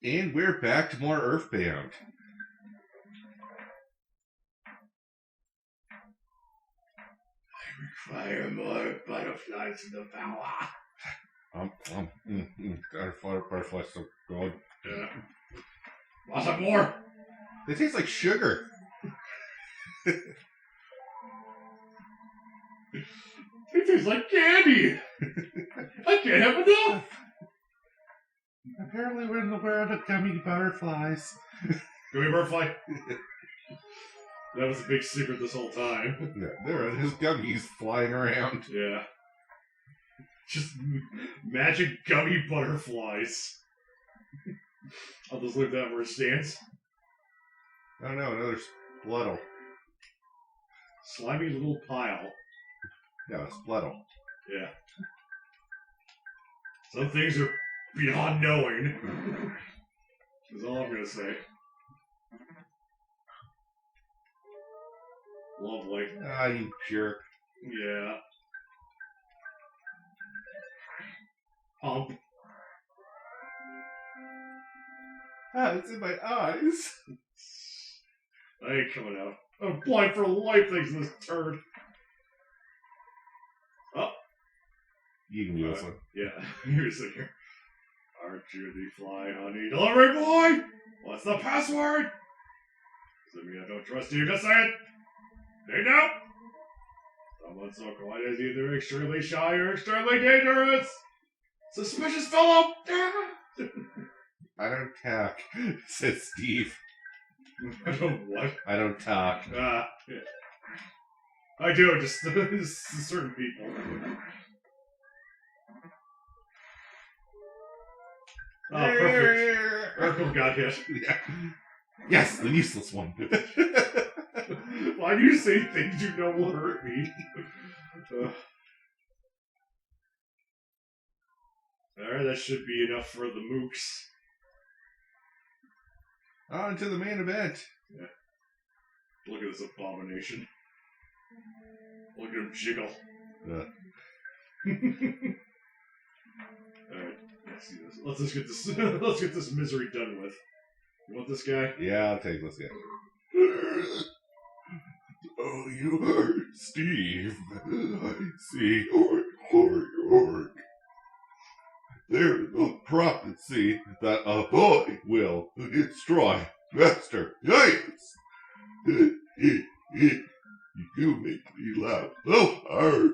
And we're back to more Earthbound. I require more butterflies to devour. Butterflies so good. Yeah. Want some more? They taste like sugar. It tastes like candy. I can't have enough. Apparently we're in the world of gummy butterflies. Gummy butterfly? That was a big secret this whole time. Yeah, there are his gummies flying around. Yeah. Just magic gummy butterflies. I'll just leave that where it stands. Oh no, another Splettle. Slimy little pile. Yeah, a Splettle. Yeah. Some things are beyond knowing. That's all I'm gonna say. Lovely. Ah, you jerk. Yeah. Pump. Ah, it's in my eyes. I ain't coming out. I'm blind for life thanks to this turd. Oh. You can use one. Yeah, here's the here. Aren't you the fly honey delivery boy? What's the password? Does it mean I don't trust you? Just say it. Hey now. Someone so quiet is either extremely shy or extremely dangerous. Suspicious fellow. I don't talk, says Steve. I don't what? I don't talk. Yeah. I do, just certain people. Oh, perfect. Urkel got hit. Yeah. Yes, the useless one. Why do you say things you know will hurt me? Alright, that should be enough for the mooks. On to the main event. Yeah. Look at this abomination. Look at him jiggle. Alright, let's see this. Let's just get this. Let's get this misery done with. You want this guy? Yeah, I'll take this guy. Oh, you are Steve. I see. Org. There's a prophecy that a boy will destroy Master Giants. You make me laugh so hard.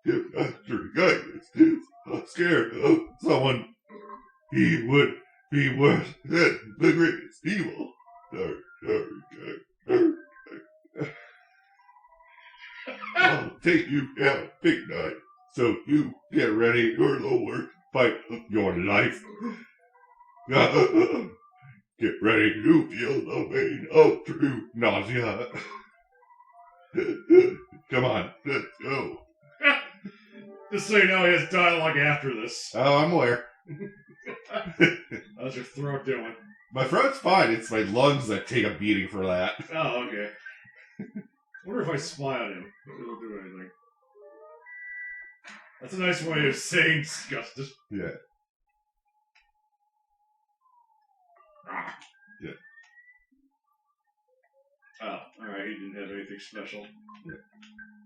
If Master Giants is scared of someone, he would be worse than the greatest evil. I'll take you down big night, so you get ready for the worst fight of your life. Get ready to feel the pain of true nausea. Come on, let's go. Just so you know, he has dialogue after this. Oh, I'm aware. How's your throat doing? My throat's fine. It's my lungs that take a beating for that. Oh, okay. I wonder if I spy on him. It'll do anything. That's a nice way of saying disgusted. Yeah. Ah. Yeah. Oh, alright, he didn't have anything special. Yeah.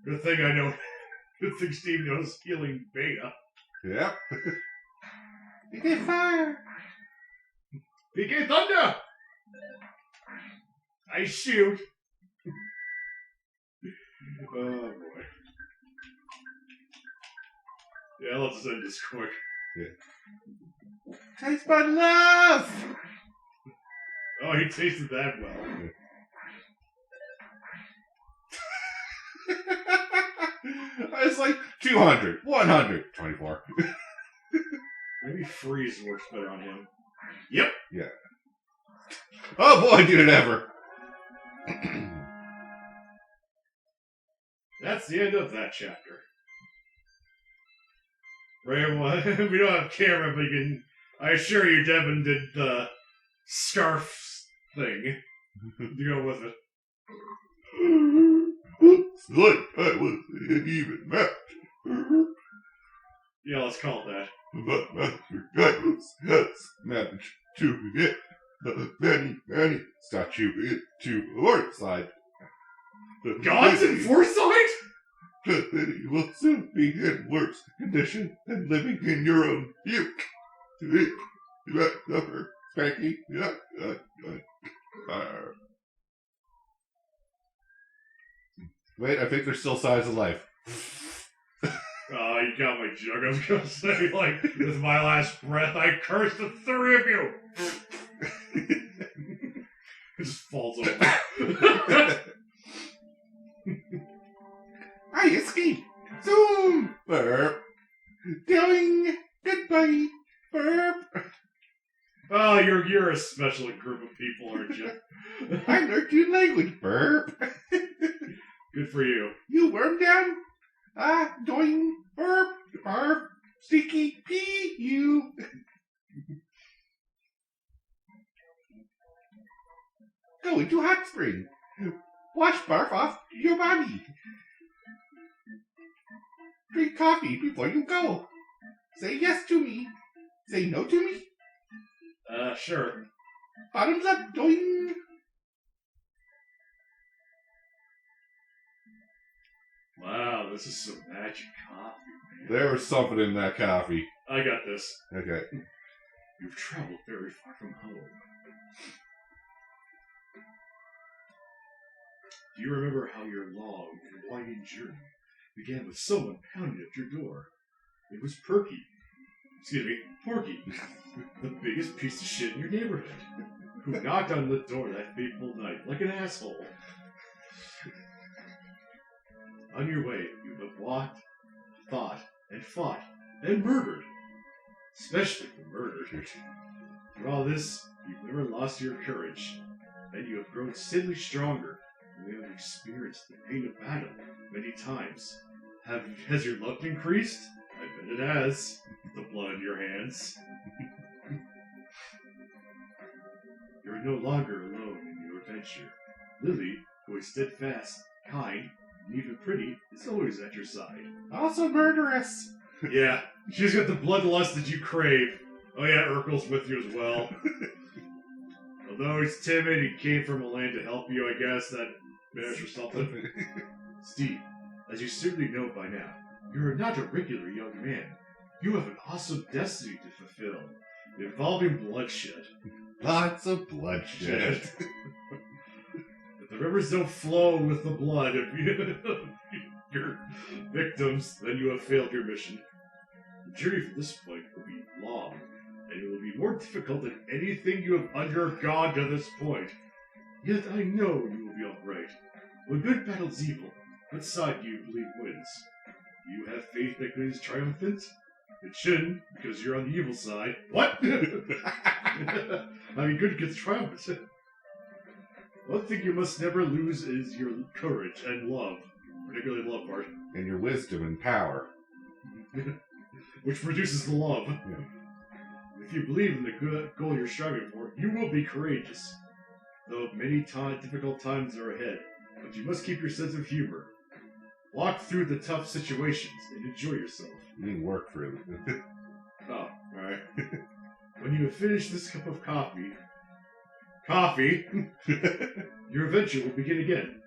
Good thing I know. Good thing Steve knows healing beta. Yep. PK Fire! PK Thunder! I shoot! Oh boy. Yeah, let's end this quick. Yeah. Taste my love! Oh, he tasted that well. It's like 200, 100, 24. Maybe freeze works better on him. Yep. Yeah. Oh boy, did it ever! That's the end of that chapter. Right, well, we don't have camera, but you can. I assure you, Devin did the scarf thing. You go with it. Looks like I was an even match. Yeah, let's call it that. But Master Giles has managed to get many statue to the north side. The Gods in foresight? The city will soon be in worse condition than living in your own puke. Spanky. Wait, I think there's still signs of life. Oh, you got my joke. I was going to say, like, with my last breath, I curse the three of you. It just falls over. I escape soon. Burp. Doing goodbye. Burp. Oh, you're a special group of people, aren't you? I learned your language. Burp. Good for you. You worm down. Doing burp. Burp. Sticky pee. You. Go into hot spring. Wash barf off your body. Drink coffee before you go. Say yes to me. Say no to me. Sure. Bottoms up, doing. Wow, this is some magic coffee, man. There was something in that coffee. I got this. Okay. You've traveled very far from home. Do you remember how your long and winding journey began with someone pounding at your door? It was Porky, the biggest piece of shit in your neighborhood, who knocked on the door that fateful night like an asshole. On your way, you have walked, thought, and fought, and murdered. Especially murdered. Through all this, you've never lost your courage, and you have grown steadily stronger. You have experienced the pain of battle many times. Has your luck increased? I bet it has. The blood on your hands. You're no longer alone in your adventure. Lily, who is steadfast, kind, and even pretty, is always at your side. Also murderous. Yeah, she's got the bloodlust that you crave. Oh yeah, Urkel's with you as well. Although he's timid, he came from a land to help you, I guess, that matters or something. Steve, as you certainly know by now, you are not a regular young man. You have an awesome destiny to fulfill, involving bloodshed. Lots of bloodshed. If the rivers don't flow with the blood of your victims, then you have failed your mission. The journey from this point will be long, and it will be more difficult than anything you have undergone to this point. Yet I know you will be alright. When good battles evil, what side do you believe wins? Do you have faith that good is triumphant? It shouldn't, because you're on the evil side. What? I mean, good gets triumphant. One thing you must never lose is your courage and love. Particularly love part. And your wisdom and power. Which produces the love. Yeah. If you believe in the good goal you're striving for, you will be courageous. Though many difficult times are ahead, but you must keep your sense of humor. Walk through the tough situations and enjoy yourself. You mean work through. Oh, alright. When you have finished this cup of coffee, your adventure will begin again.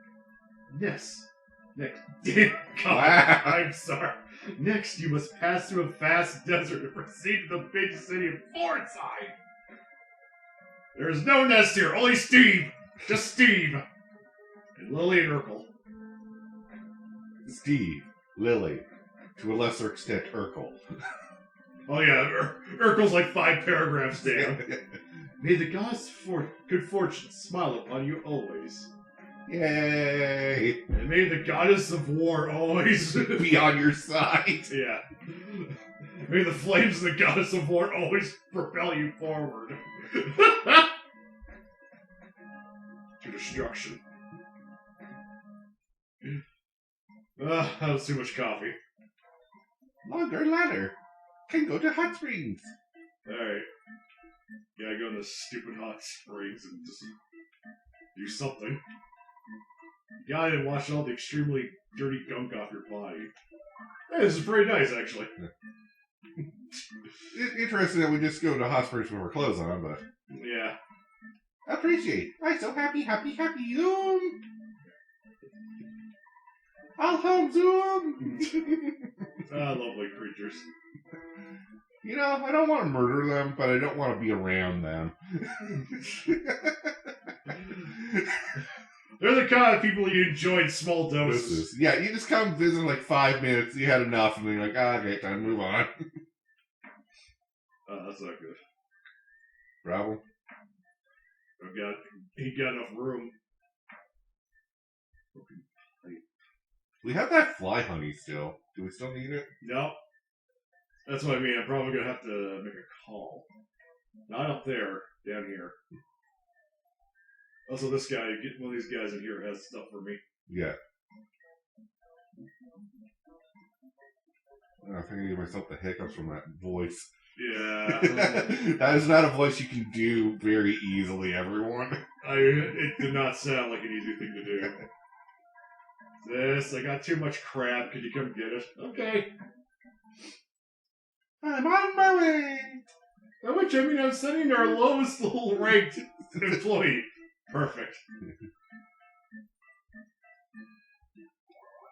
Next. Damn, God, Wow. I'm sorry. Next, you must pass through a vast desert and proceed to the big city of Fordside. There is no nest here, only Steve. Just Steve. And Lily and Urkel. Steve, Lily, to a lesser extent, Urkel. Oh yeah, Urkel's like 5 paragraphs down. May the gods for good fortune smile upon you always. Yay! And may the goddess of war always Be on your side. Yeah. May the flames of the goddess of war always propel you forward. To destruction. That was too much coffee. Longer ladder. Can go to hot springs. Alright. Yeah, go in the stupid hot springs and just do something. You gotta wash all the extremely dirty gunk off your body. Hey, this is pretty nice, actually. Interesting that we just go to hospitals with our clothes on, but... Yeah. Appreciate. I'm so happy, Zoom! I'll home, Zoom! Lovely creatures. You know, I don't want to murder them, but I don't want to be around them. They're the kind of people you enjoy in small doses. Yeah, you just come visit like 5 minutes, you had enough, and then you're like, okay, time to move on. That's not good. Problem? He got enough room. We have that fly honey still. Do we still need it? No. That's what I mean. I'm probably going to have to make a call. Not up there, down here. Also, this guy, one of these guys in here has stuff for me. Yeah. I think I give myself the hiccups from that voice. Yeah. That is not a voice you can do very easily, everyone. It did not sound like an easy thing to do. I got too much crap. Could you come get it? Okay. I'm on my way. By which I mean I'm sending our lowest little ranked employee. Perfect.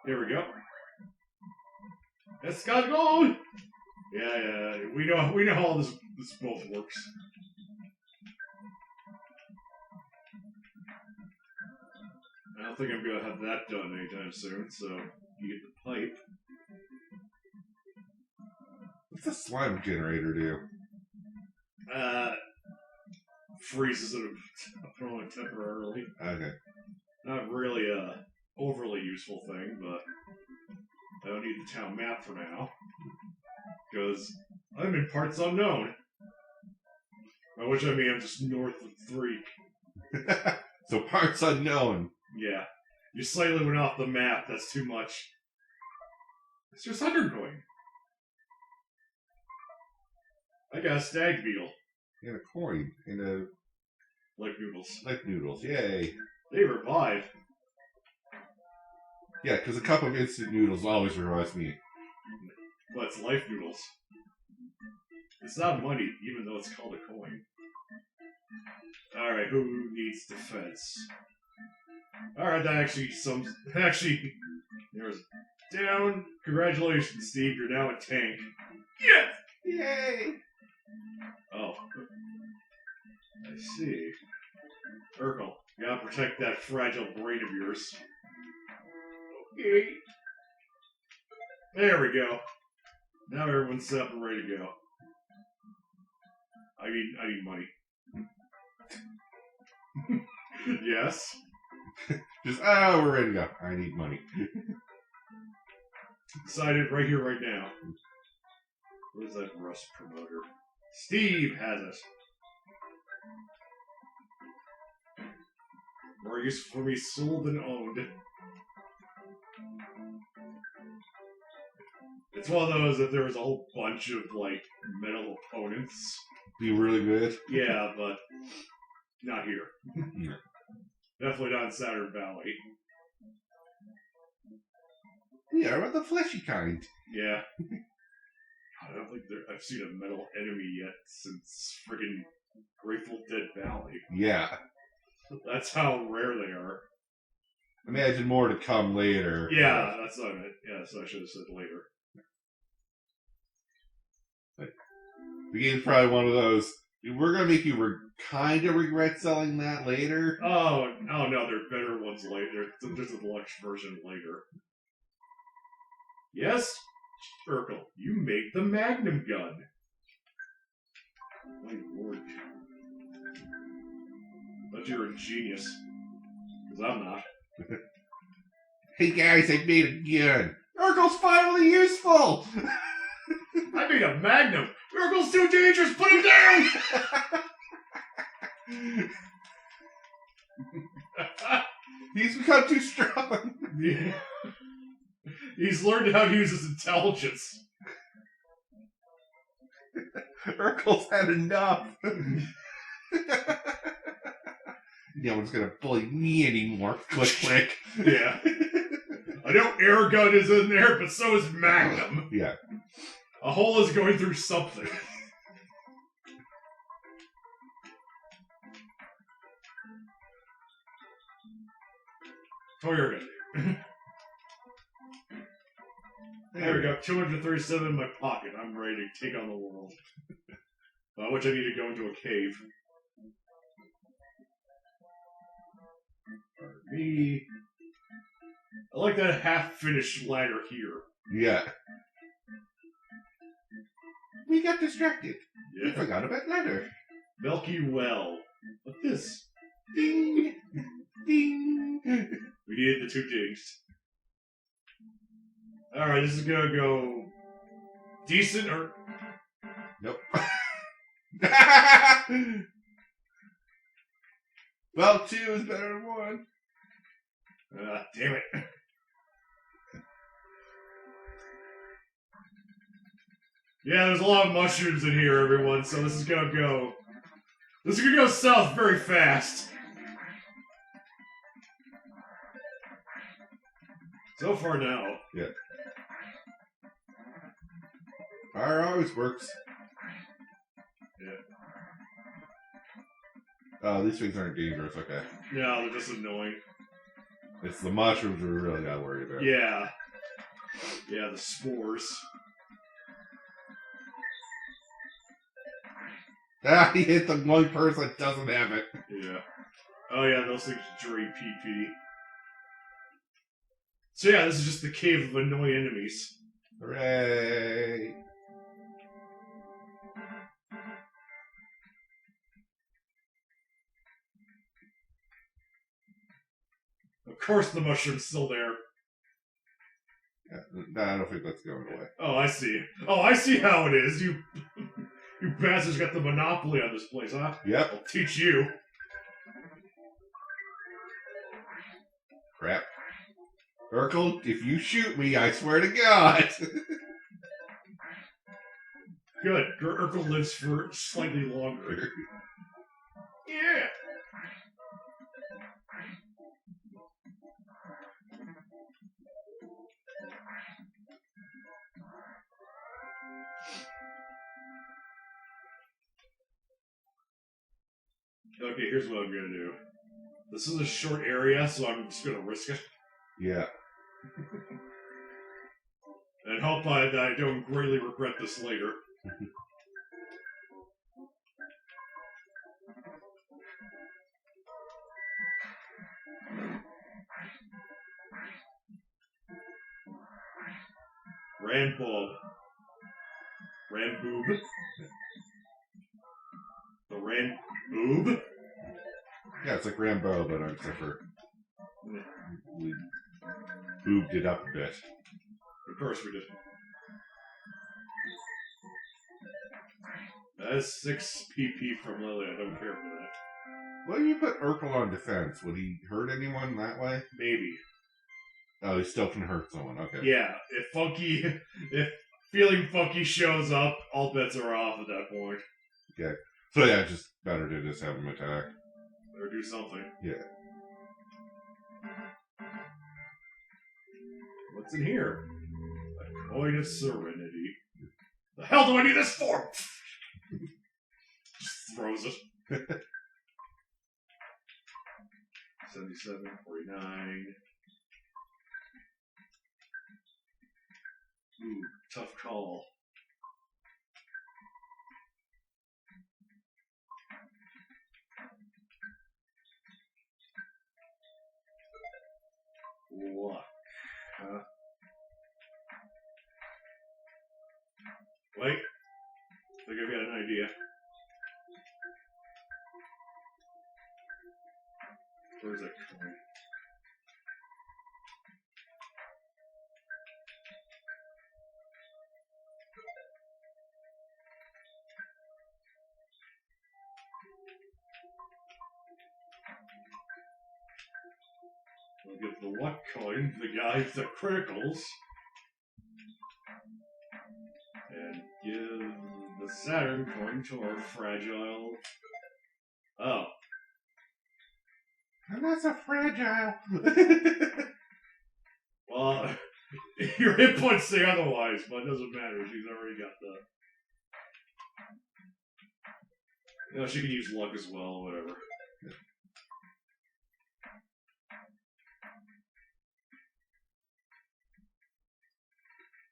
Here we go. It's got gold. Yeah. We know how this both works. I don't think I'm gonna have that done anytime soon. So you get the pipe. What's the slime generator do? Freezes it only temporarily. Okay. Not really a overly useful thing, but I don't need the town map for now. Because I'm in parts unknown. By which I mean I'm just north of 3. So parts unknown. Yeah. You slightly went off the map, that's too much. It's just undergoing. I got a stag beetle. And a coin. And a... Like noodles. Like noodles, yay. They revive. Yeah, because a cup of instant noodles always revives me. But it's life noodles. It's not money, even though it's called a coin. Alright, who needs defense? Alright, that actually there's down. Congratulations, Steve, you're now a tank. Yes! Yay! Oh. I see. Urkel, you gotta protect that fragile brain of yours. Okay. There we go. Now everyone's set up and ready to go. I need money. Yes. Just, we're ready to go. I need money. Decided right here, right now. Where's that Rust promoter? Steve has it. More useful for me sold than owned. It's one of those that there was a whole bunch of, like, metal opponents. Be really good? Yeah, but not here. Yeah. Definitely not in Saturn Valley. Yeah, about the fleshy kind. Yeah. I don't think I've seen a metal enemy yet since friggin' Grateful Dead Valley. Yeah. That's how rare they are. Imagine more to come later. Yeah, that's what I meant. Yeah, so I should have said later. The game's probably one of those. We're gonna make you kind of regret selling that later. Oh no, there are better ones later. There's a deluxe version later. Yes, Urkel, you make the Magnum gun. My lord. But you're a genius. Because I'm not. Hey guys, I made a gun. Urkel's finally useful! I made a Magnum! Urkel's too dangerous! Put him down! He's become too strong. Yeah. He's learned how to use his intelligence. Urkel's had enough. No one's gonna bully me anymore. Click, click. Yeah. I know Airgun is in there, but so is Magnum. Yeah. A hole is going through something. Toyota. There we go. 237 in my pocket. I'm ready to take on the world. Which I need to go into a cave. Me. I like that half-finished ladder here. Yeah. We got distracted. Yeah. We forgot about ladder. Milky Well. What's this? Ding! Ding! We needed the 2 dings. Alright, this is gonna go... decent or... Nope. Well, 2 is better than 1. Damn it. Yeah, there's a lot of mushrooms in here, everyone, so this is gonna go... this is gonna go south very fast. So far now. Yeah. Fire always works. Yeah. Oh, these things aren't dangerous, okay. No, they're just annoying. It's the mushrooms we really gotta worry about. Yeah. Yeah, the spores. Ah, he hit the one person that doesn't have it. Yeah. Oh yeah, those things drain PP. So yeah, this is just the cave of annoying enemies. Hooray! Of course the mushroom's still there. Yeah, no, I don't think that's going away. Oh, I see. Oh, I see how it is. You you bastards got the monopoly on this place, huh? Yep. I'll teach you. Crap. Urkel, if you shoot me, I swear to God. Good. Urkel lives for slightly longer. Yeah. Okay, here's what I'm gonna do. This is a short area, so I'm just gonna risk it. Yeah. And hope that I don't greatly regret this later. Randbob. Randboob. The Randboob? Yeah, it's like Rambo, but except for we boobed it up a bit. Of course we did. That is 6 PP from Lily. I don't care for that. Why do you put Urkel on defense? Would he hurt anyone that way? Maybe. Oh, he still can hurt someone. Okay. Yeah, if Feeling Funky shows up, all bets are off at that point. Okay. So yeah, just better to just have him attack. Or do something. Yeah. What's in here? A coin of serenity. The hell do I need this for? Just throws it. 77, 49. Ooh, tough call. Luck. Huh? Wait. I think I've got an idea. Where's that coin? We'll give the luck coin to the guy with the criticals. And give the Saturn coin to our fragile... Oh. I'm not so fragile. Well, Your hit points say otherwise, but it doesn't matter. She's already got the... No, she can use luck as well, whatever.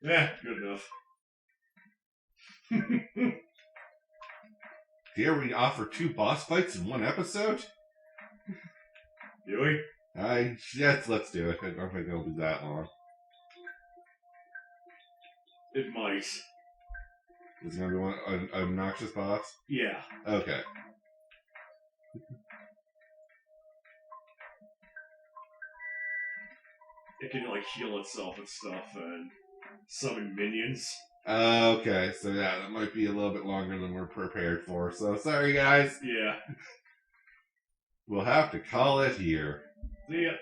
Yeah, good enough. Dare we offer 2 boss fights in 1 episode? Do we? Yes, let's do it. I don't think it'll be that long. It might. Is it going to be an obnoxious boss? Yeah. Okay. It can, like, heal itself and stuff and summon minions. Okay, so yeah, that might be a little bit longer than we're prepared for. So sorry, guys. Yeah. We'll have to call it here. See ya.